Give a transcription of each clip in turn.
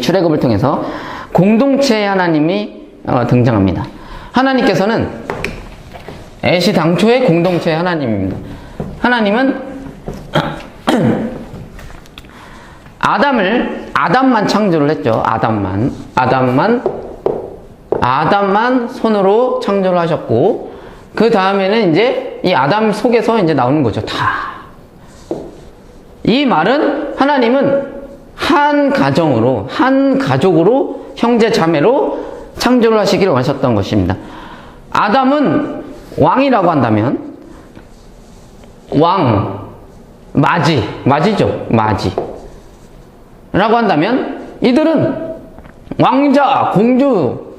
출애굽을 통해서 공동체의 하나님이 등장합니다. 하나님께서는 애시당초의 공동체의 하나님입니다. 하나님은 아담만 창조를 했죠. 아담만 손으로 창조를 하셨고, 그 다음에는 이제 이 아담 속에서 이제 나오는 거죠. 다. 이 말은 하나님은 한 가정으로, 한 가족으로, 형제 자매로 창조를 하시기를 원하셨던 것입니다. 아담은 왕이라고 한다면, 맞이죠. 라고 한다면, 이들은 왕자, 공주,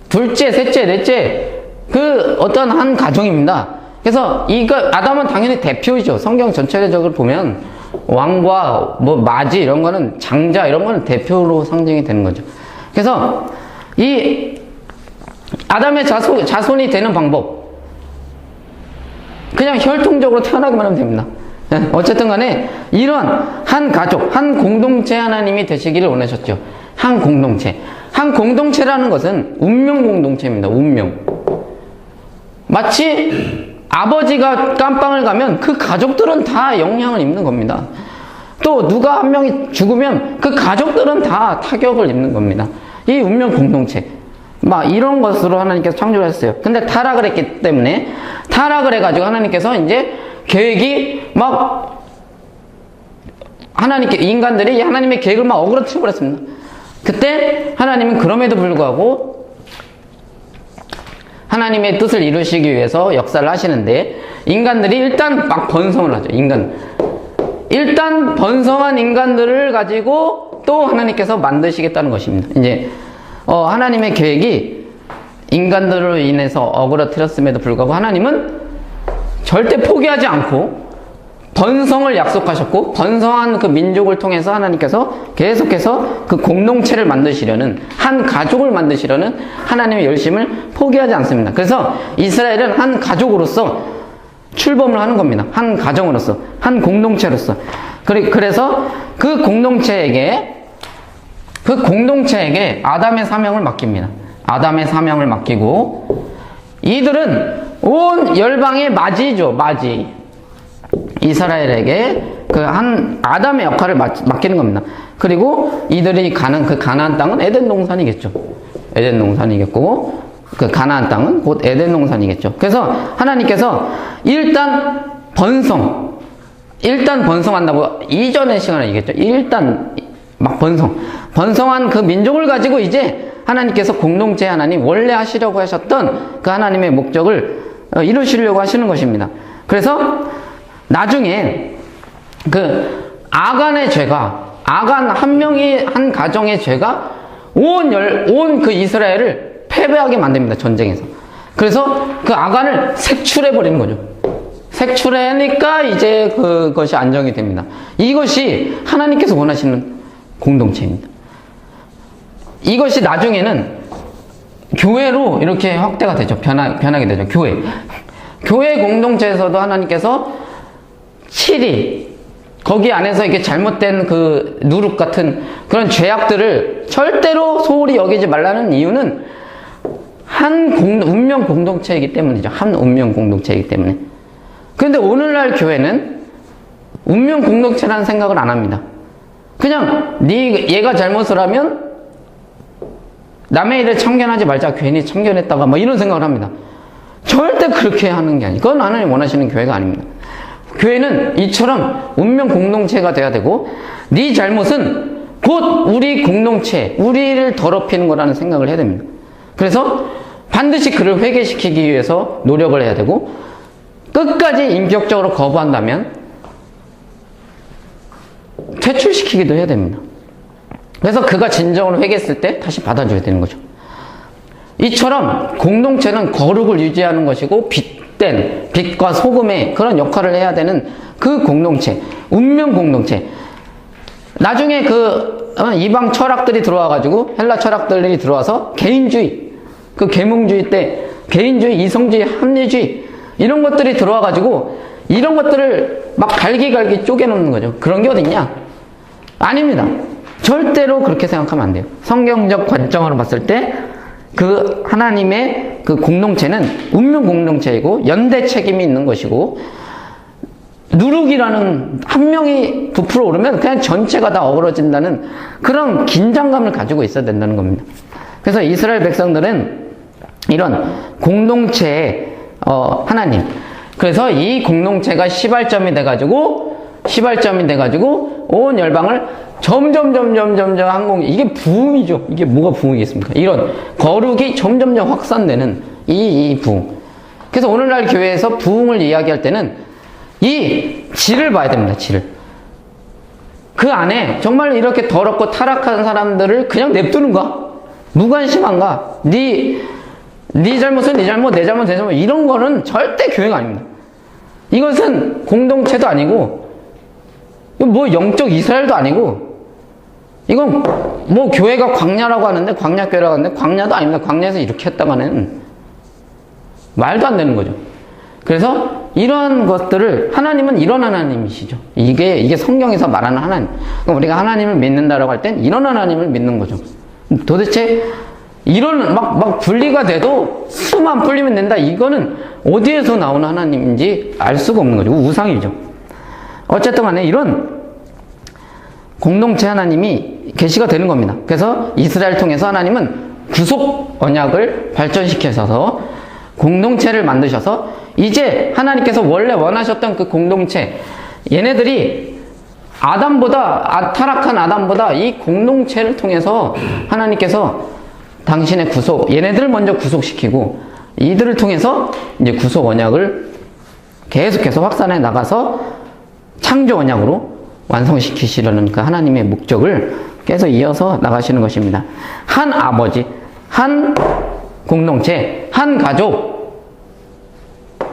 둘째, 셋째, 넷째, 그 어떤 한 가정입니다. 그래서 아담은 당연히 대표이죠. 성경 전체적으로 보면 왕과 맞이 이런 거는 장자 이런 거는 대표로 상징이 되는 거죠. 그래서 이 아담의 자손이 되는 방법, 그냥 혈통적으로 태어나기만 하면 됩니다. 어쨌든 간에 이런 한 가족, 한 공동체 하나님이 되시기를 원하셨죠. 한 공동체라는 것은 운명 공동체입니다. 운명. 마치 아버지가 깜빵을 가면 그 가족들은 다 영향을 입는 겁니다. 또 누가 한 명이 죽으면 그 가족들은 다 타격을 입는 겁니다. 이 운명 공동체. 이런 것으로 하나님께서 창조를 했어요. 근데 타락을 했기 때문에, 타락을 해가지고 하나님께서 이제 계획이 인간들이 하나님의 계획을 어그러뜨려 버렸습니다. 그때 하나님은 그럼에도 불구하고 하나님의 뜻을 이루시기 위해서 역사를 하시는데, 인간들이 일단 번성을 하죠. 일단 번성한 인간들을 가지고 또 하나님께서 만드시겠다는 것입니다. 이제 하나님의 계획이 인간들로 인해서 어그러뜨렸음에도 불구하고 하나님은 절대 포기하지 않고 번성을 약속하셨고, 번성한 그 민족을 통해서 하나님께서 계속해서 그 공동체를 만드시려는, 한 가족을 만드시려는 하나님의 열심을 포기하지 않습니다. 그래서 이스라엘은 한 가족으로서 출범을 하는 겁니다. 한 가정으로서, 한 공동체로서. 그래서 그 공동체에게 아담의 사명을 맡깁니다. 아담의 사명을 맡기고, 이들은 온 열방의 맞이죠. 이스라엘에게 그 한 아담의 역할을 맡기는 겁니다. 그리고 이들이 가는 그 가나안 땅은 에덴 동산이겠죠. 에덴 동산이겠고, 그 가나안 땅은 곧 에덴 동산이겠죠. 그래서 하나님께서 일단 번성한다고 이전의 시간에 얘기했죠. 일단 번성한 그 민족을 가지고 이제 하나님께서 공동체 하나님, 원래 하시려고 하셨던 그 하나님의 목적을 이루시려고 하시는 것입니다. 그래서 나중에 그 아간 한 명이, 한 가정의 죄가 온 그 이스라엘을 패배하게 만듭니다. 전쟁에서. 그래서 그 아간을 색출해버리는 거죠. 색출하니까 이제 그것이 안정이 됩니다. 이것이 하나님께서 원하시는 공동체입니다. 이것이 나중에는 교회로 이렇게 확대가 되죠. 변하게 되죠. 교회 공동체에서도 하나님께서 7일, 거기 안에서 이렇게 잘못된 그 누룩 같은 그런 죄악들을 절대로 소홀히 여기지 말라는 이유는 운명 공동체이기 때문이죠. 한 운명 공동체이기 때문에. 그런데 오늘날 교회는 운명 공동체라는 생각을 안 합니다. 그냥 얘가 잘못을 하면 남의 일을 참견하지 말자, 괜히 참견했다가 이런 생각을 합니다. 절대 그렇게 하는 게 아니에요. 그건 하나님 원하시는 교회가 아닙니다. 교회는 이처럼 운명 공동체가 돼야 되고, 네 잘못은 곧 우리 공동체, 우리를 더럽히는 거라는 생각을 해야 됩니다. 그래서 반드시 그를 회개시키기 위해서 노력을 해야 되고, 끝까지 인격적으로 거부한다면 퇴출시키기도 해야 됩니다. 그래서 그가 진정으로 회개했을 때 다시 받아줘야 되는 거죠. 이처럼 공동체는 거룩을 유지하는 것이고, 빛과 소금의 그런 역할을 해야 되는 그 공동체, 운명 공동체. 나중에 그 이방 철학들이 들어와가지고, 헬라 철학들이 들어와서 개인주의, 그 계몽주의 때 개인주의, 이성주의, 합리주의 이런 것들이 들어와가지고 이런 것들을 갈기갈기 쪼개놓는 거죠. 그런 게 어딨냐? 아닙니다. 절대로 그렇게 생각하면 안 돼요. 성경적 관점으로 봤을 때 그 하나님의 그 공동체는 운명 공동체이고 연대 책임이 있는 것이고, 누룩이라는 한 명이 부풀어 오르면 그냥 전체가 다 어그러진다는 그런 긴장감을 가지고 있어야 된다는 겁니다. 그래서 이스라엘 백성들은 이런 공동체의 하나님, 그래서 이 공동체가 시발점이 돼가지고 온 열방을 점점 항공, 이게 부흥이죠. 이게 뭐가 부흥이겠습니까? 이런 거룩이 점점점 확산되는 이 부흥. 그래서 오늘날 교회에서 부흥을 이야기할 때는 이 질을 봐야 됩니다. 질을. 그 안에 정말 이렇게 더럽고 타락한 사람들을 그냥 냅두는가? 무관심한가? 네 잘못은 네 잘못, 내 잘못, 내 잘못, 이런 거는 절대 교회가 아닙니다. 이것은 공동체도 아니고, 뭐 영적 이스라엘도 아니고, 이건 뭐 교회가 광야라고 하는데, 광야교회라고 하는데 광야도 아닙니다. 광야에서 이렇게 했다가는 말도 안 되는 거죠. 그래서 이러한 것들을, 하나님은 이런 하나님이시죠. 이게 성경에서 말하는 하나님. 그러니까 우리가 하나님을 믿는다라고 할 땐 이런 하나님을 믿는 거죠. 도대체 이런 막 분리가 돼도 수만 풀리면 된다, 이거는 어디에서 나오는 하나님인지 알 수가 없는 거죠. 우상이죠. 어쨌든 간에 이런 공동체 하나님이 계시가 되는 겁니다. 그래서 이스라엘 통해서 하나님은 구속 언약을 발전시켜서 공동체를 만드셔서, 이제 하나님께서 원래 원하셨던 그 공동체, 얘네들이 타락한 아담보다 이 공동체를 통해서 하나님께서 당신의 구속, 얘네들을 먼저 구속시키고 이들을 통해서 이제 구속 언약을 계속해서 확산해 나가서 창조 언약으로 완성시키시려는 그 하나님의 목적을 계속 이어서 나가시는 것입니다. 한 아버지, 한 공동체, 한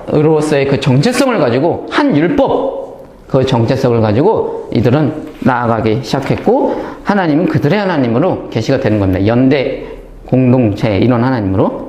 가족으로서의 그 정체성을 가지고, 한 율법, 그 정체성을 가지고 이들은 나아가기 시작했고, 하나님은 그들의 하나님으로 계시가 되는 겁니다. 연대 공동체, 이런 하나님으로.